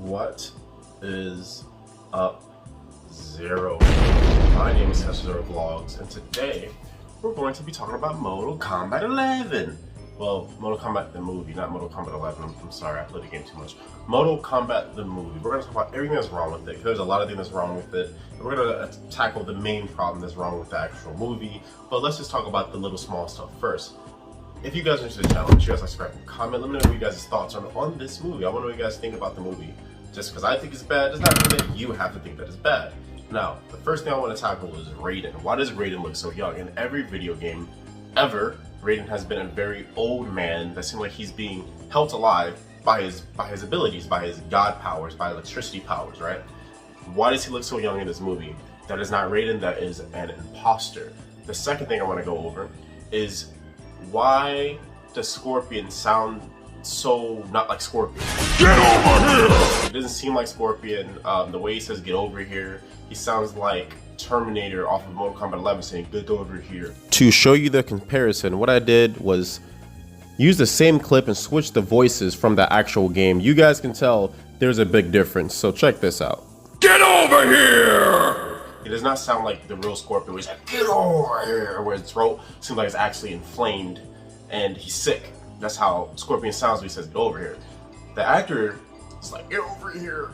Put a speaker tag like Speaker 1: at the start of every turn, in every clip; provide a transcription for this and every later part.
Speaker 1: What is up, Zero? My name is Zero Vlogs, and today we're going to be talking about Mortal Kombat 11. Well, Mortal Kombat the movie, not Mortal Kombat 11. I'm sorry, I played the game too much. Mortal Kombat the movie. We're going to talk about everything that's wrong with it. There's a lot of things that's wrong with it. And we're going to tackle the main problem that's wrong with the actual movie. But let's just talk about the little small stuff first. If you guys are into the channel, make sure you guys subscribe and comment. Let me know what you guys' thoughts are on this movie. I want to know what you guys think about the movie. Just because I think it's bad does not mean that you have to think that it's bad. Now, the first thing I want to tackle is Raiden. Why does Raiden look so young? In every video game ever, Raiden has been a very old man that seems like he's being held alive by his abilities, by his god powers, by electricity powers, right? Why does he look so young in this movie? That is not Raiden, that is an imposter. The second thing I want to go over is why does Scorpion sound so not like Scorpion? Get over here! It doesn't seem like Scorpion. The way he says get over here, he sounds like Terminator off of Mortal Kombat 11 saying get over here. To show you the comparison, what I did was use the same clip and switch the voices from the actual game. You guys can tell there's a big difference, so check this out. Get over here! It does not sound like the real Scorpion, where he's like, get over here, where his throat seems like it's actually inflamed and he's sick. That's how Scorpion sounds when he says, get over here. The actor is like, get over here,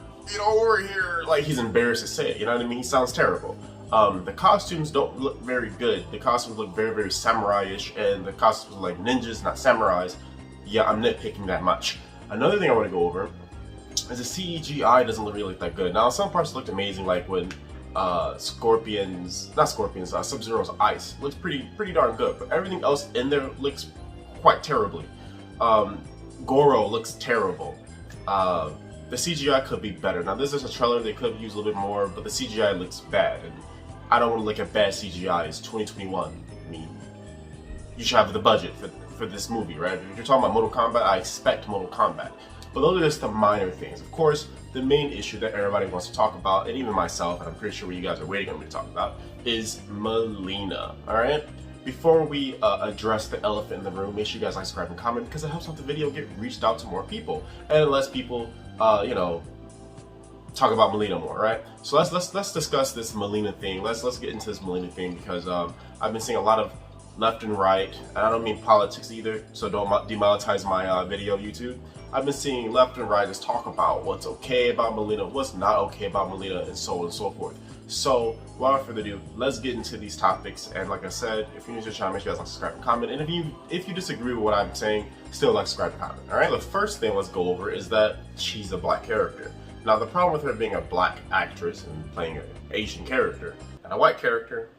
Speaker 1: like he's embarrassed to say it, you know what I mean? He sounds terrible. The costumes don't look very good. The costumes look very, very samurai-ish, and the costumes are like ninjas, not samurais. Yeah, I'm nitpicking that much. Another thing I want to go over is the CGI doesn't really look that good. Now, some parts looked amazing, like when Sub-Zero's ice looks pretty darn good, but everything else in there looks quite terribly. Goro looks terrible. The CGI could be better. Now this is a trailer, they could use a little bit more, but the CGI looks bad, and I don't want to look at bad CGI. It's 2021. I mean, you should have the budget for this movie, right? If you're talking about Mortal Kombat, I expect Mortal Kombat. But those are just the minor things. Of course, the main issue that everybody wants to talk about, and even myself, and I'm pretty sure what you guys are waiting on me to talk about, is Mileena, alright? Before we address the elephant in the room, make sure you guys like, subscribe, and comment, because it helps out the video get reached out to more people, and it lets people, you know, talk about Mileena more, right? So let's discuss this Mileena thing. Let's get into this Mileena thing, because I've been seeing a lot of left and right, and I don't mean politics either, so don't demonetize my video, YouTube. I've been seeing left and right just talk about what's okay about Mileena, what's not okay about Mileena, and so on and so forth. So, without further ado, let's get into these topics. And like I said, if you're new to the channel, make sure you guys like, subscribe, and comment. And if you disagree with what I'm saying, still like, subscribe, and comment. Alright, the first thing let's go over is that she's a black character. Now, the problem with her being a black actress and playing an Asian character and a white character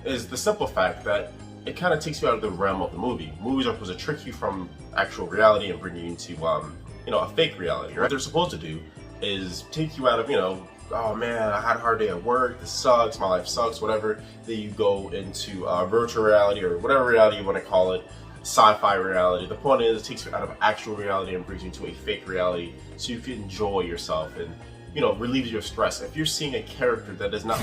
Speaker 1: is the simple fact that it kind of takes you out of the realm of the movie. Movies are supposed to trick you from actual reality and bring you into, you know, a fake reality, right? What they're supposed to do is take you out of, you know, oh man, I had a hard day at work, this sucks, my life sucks, whatever. Then you go into virtual reality, or whatever reality you want to call it, sci-fi reality. The point is, it takes you out of actual reality and brings you into a fake reality so you can enjoy yourself and, you know, relieve your stress. If you're seeing a character that does not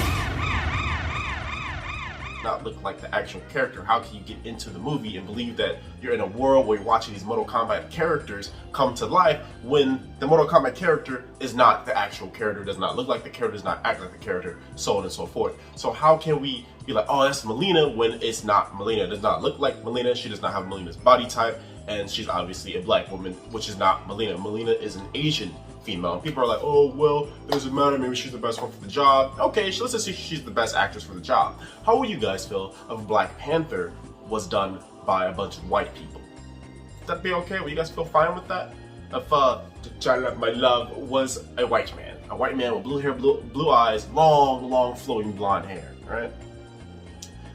Speaker 1: look like the actual character, how can you get into the movie and believe that you're in a world where you're watching these Mortal Kombat characters come to life when the Mortal Kombat character is not the actual character, does not look like the character, does not act like the character, so on and so forth. So how can we be like, oh, that's Mileena, when it's not Mileena? It does not look like Mileena, she does not have Mileena's body type, and she's obviously a black woman, which is not Mileena. Mileena is an Asian female. People are like, oh, well, it doesn't matter, maybe she's the best one for the job. Okay, let's just say she's the best actress for the job. How would you guys feel if Black Panther was done by a bunch of white people? Would that be okay? Would you guys feel fine with that? If T'Challa, my love, was a white man with blue hair, blue eyes, long flowing blonde hair, right?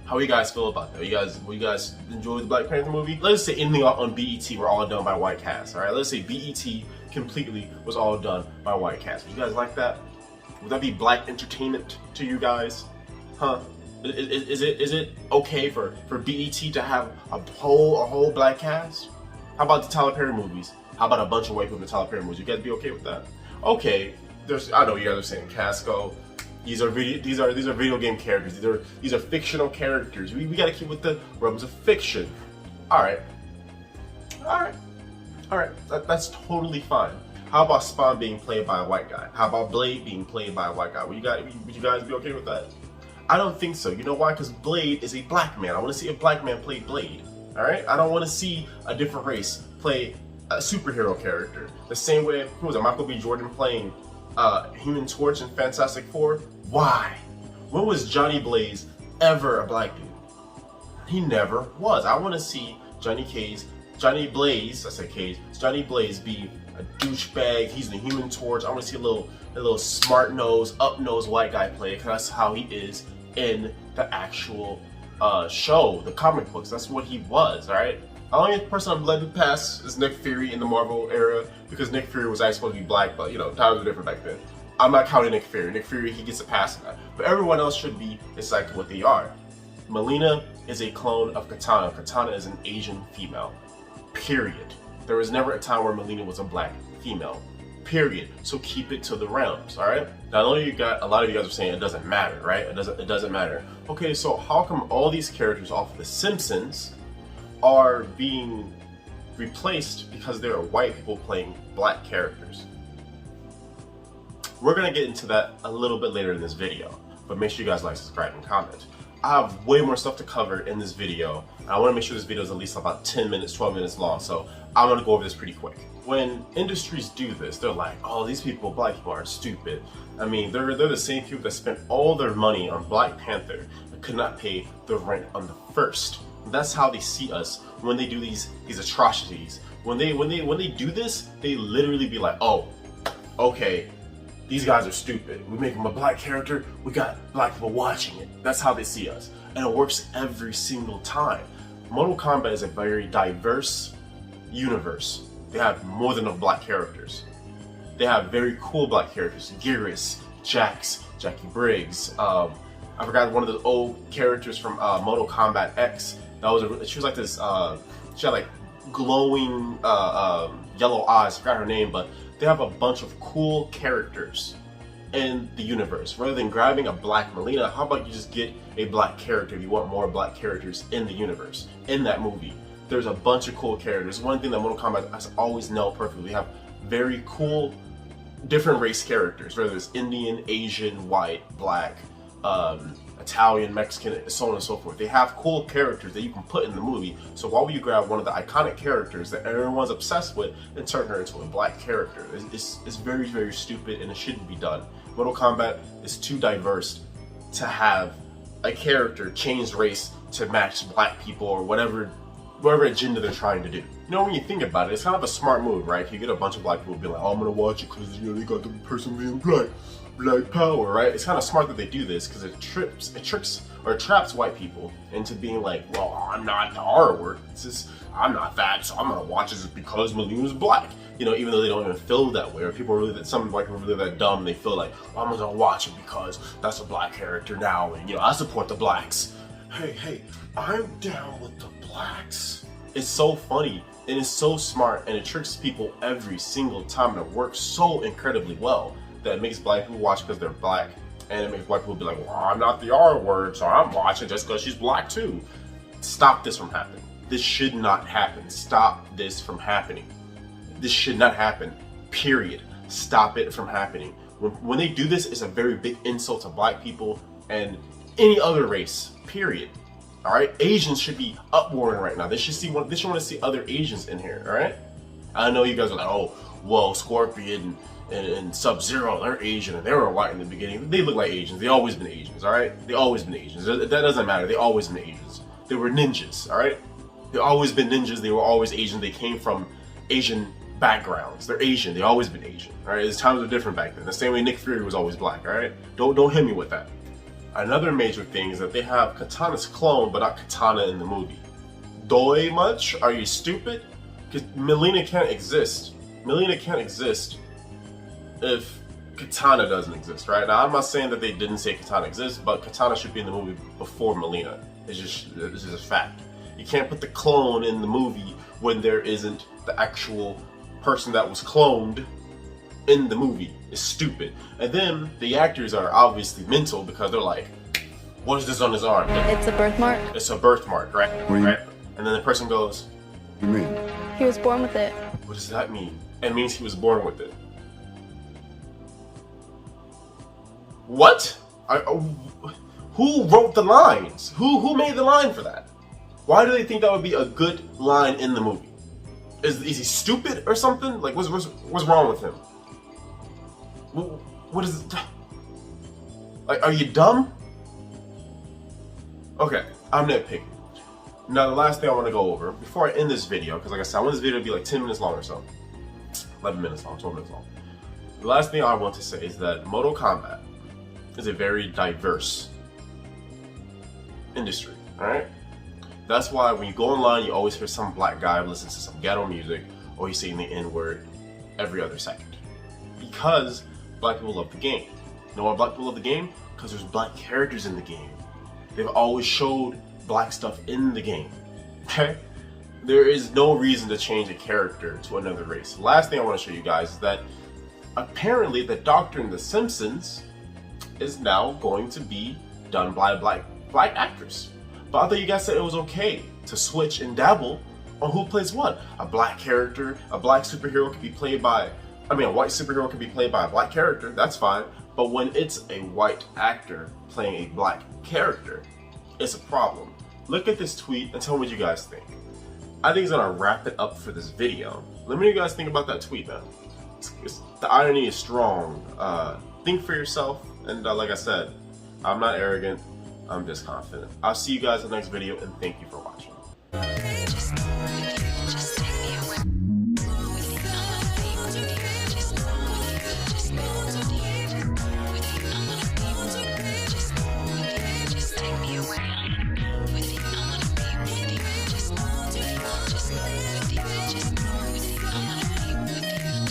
Speaker 1: How you guys feel about that? Will you guys enjoy the Black Panther movie? Let's say anything on BET were all done by white cast, alright? Let's say BET completely was all done by white cast. Would you guys like that? Would that be black entertainment to you guys? Huh? Is it okay for BET to have a whole black cast? How about the Tyler Perry movies? How about a bunch of white people in the Tyler Perry movies? You guys be okay with that? Okay, I know you guys are saying Casco. These are video game characters. These are fictional characters. We gotta keep with the realms of fiction. All right. That's totally fine. How about Spawn being played by a white guy? How about Blade being played by a white guy? Would you guys be okay with that? I don't think so. You know why? Because Blade is a black man. I want to see a black man play Blade. Alright? I don't want to see a different race play a superhero character. The same way, who was it? Michael B. Jordan playing Human Torch in Fantastic Four? Why? When was Johnny Blaze ever a black dude? He never was. I want to see Johnny Blaze be a douchebag. He's the Human Torch. I want to see a little smart nose, up nose white guy play, because that's how he is in the actual show, the comic books. That's what he was. All right. The only person I'm letting pass is Nick Fury in the Marvel era, because Nick Fury was actually supposed to be black, but you know, times were different back then. I'm not counting Nick Fury. Nick Fury, he gets a pass on that. But everyone else should be exactly what they are. Mileena is a clone of Katana. Katana is an Asian female. Period. There was never a time where Mileena was a black female. Period. So keep it to the realms, alright? Not only a lot of you guys are saying it doesn't matter, right? It doesn't matter. Okay, so how come all these characters off of The Simpsons are being replaced because there are white people playing black characters? We're gonna get into that a little bit later in this video, but make sure you guys like, subscribe, and comment. I have way more stuff to cover in this video. I want to make sure this video is at least about 10 minutes, 12 minutes long, so I'm gonna go over this pretty quick. When industries do this, they're like, oh, these people, black people, are stupid. I mean, they're the same people that spent all their money on Black Panther but could not pay the rent on the first. That's how they see us when they do these atrocities. When they do this, they literally be like, oh, okay, these guys are stupid. We make them a black character, we got black people watching it. That's how they see us. And it works every single time. Mortal Kombat is a very diverse universe. They have more than enough black characters. They have very cool black characters. Geras, Jax, Jackie Briggs. I forgot one of the old characters from Mortal Kombat X. She was like this, she had like glowing yellow eyes. I forgot her name, but they have a bunch of cool characters in the universe. Rather than grabbing a black Mileena, how about you just get a black character if you want more black characters in the universe, in that movie. There's a bunch of cool characters. One thing that Mortal Kombat has always nailed perfectly, we have very cool different race characters, whether it's Indian, Asian, white, black, Italian, Mexican, so on and so forth. They have cool characters that you can put in the movie. So why would you grab one of the iconic characters that everyone's obsessed with and turn her into a black character? It's very, very stupid, and it shouldn't be done. Mortal Kombat is too diverse to have a character change race to match black people or whatever agenda they're trying to do. You know, when you think about it, it's kind of a smart move, right? You get a bunch of black people be like, oh, I'm gonna watch it because, you know, they got the person being black power, right? It's kind of smart that they do this because it traps white people into being like, well, I'm not the R word. It's just, I'm not that, so I'm gonna watch it just because Mileena's black. You know, even though they don't even feel that way, or some white people are really that dumb, they feel like, well, I'm gonna watch it because that's a black character now, and you know, I support the blacks. Hey, I'm down with the blacks. It's so funny, and it's so smart, and it tricks people every single time, and it works so incredibly well that it makes black people watch because they're black, and it makes white people be like, well, I'm not the R word, so I'm watching just because she's black too. Stop this from happening. This should not happen. Stop this from happening. This should not happen, period. Stop it from happening. When they do this, it's a very big insult to black people and any other race, period. All right, Asians should be uproaring right now. They should want to see other Asians in here. All right, I know you guys are like, oh, well, Scorpion and Sub-Zero, they're Asian and they were white in the beginning. They look like Asians. They always been Asians. All right, they always been Asians. That doesn't matter. They always been Asians. They were ninjas. All right, they always been ninjas. They were always Asian. They came from Asian backgrounds. They're Asian. They always been Asian. All right, times were different back then. The same way Nick Fury was always black. All right, don't hit me with that. Another major thing is that they have Katana's clone, but not Katana in the movie. Doi much? Are you stupid? Because Mileena can't exist. Mileena can't exist if Katana doesn't exist, right? Now, I'm not saying that they didn't say Katana exists, but Katana should be in the movie before Mileena. It's just a fact. You can't put the clone in the movie when there isn't the actual person that was cloned in the movie. It's stupid. And then the actors are obviously mental because they're like, what is this on his arm?
Speaker 2: It's a birthmark.
Speaker 1: It's a birthmark, right? Right? And then the person goes,
Speaker 3: What do you mean?
Speaker 2: He was born with it.
Speaker 1: what does that mean? It means he was born with it. What? Who wrote the lines? Who made the line for that? Why do they think that would be a good line in the movie? Is he stupid or something? Like, what's wrong with him? What is it? Like, are you dumb? Okay, I'm nitpicking. Now, the last thing I want to go over before I end this video, because like I said, I want this video to be like 10 minutes long or so. 11 minutes long, 12 minutes long. The last thing I want to say is that Mortal Kombat is a very diverse industry, alright? That's why when you go online, you always hear some black guy listen to some ghetto music, or he's saying the N-word every other second. Because black people love the game. You know why black people love the game? Because there's black characters in the game. They've always showed black stuff in the game, okay? There is no reason to change a character to another race. The last thing I want to show you guys is that apparently the Doctor in The Simpsons is now going to be done by a black actress. But I thought you guys said it was okay to switch and dabble on who plays what. A black character, a black superhero could be played by, a white superhero could be played by a black character, that's fine. But when it's a white actor playing a black character, it's a problem. Look at this tweet and tell me what you guys think. I think it's gonna wrap it up for this video. Let me know what you guys think about that tweet, man. The irony is strong. Think for yourself, and like I said, I'm not arrogant, I'm just confident. I'll see you guys in the next video, and thank you for watching.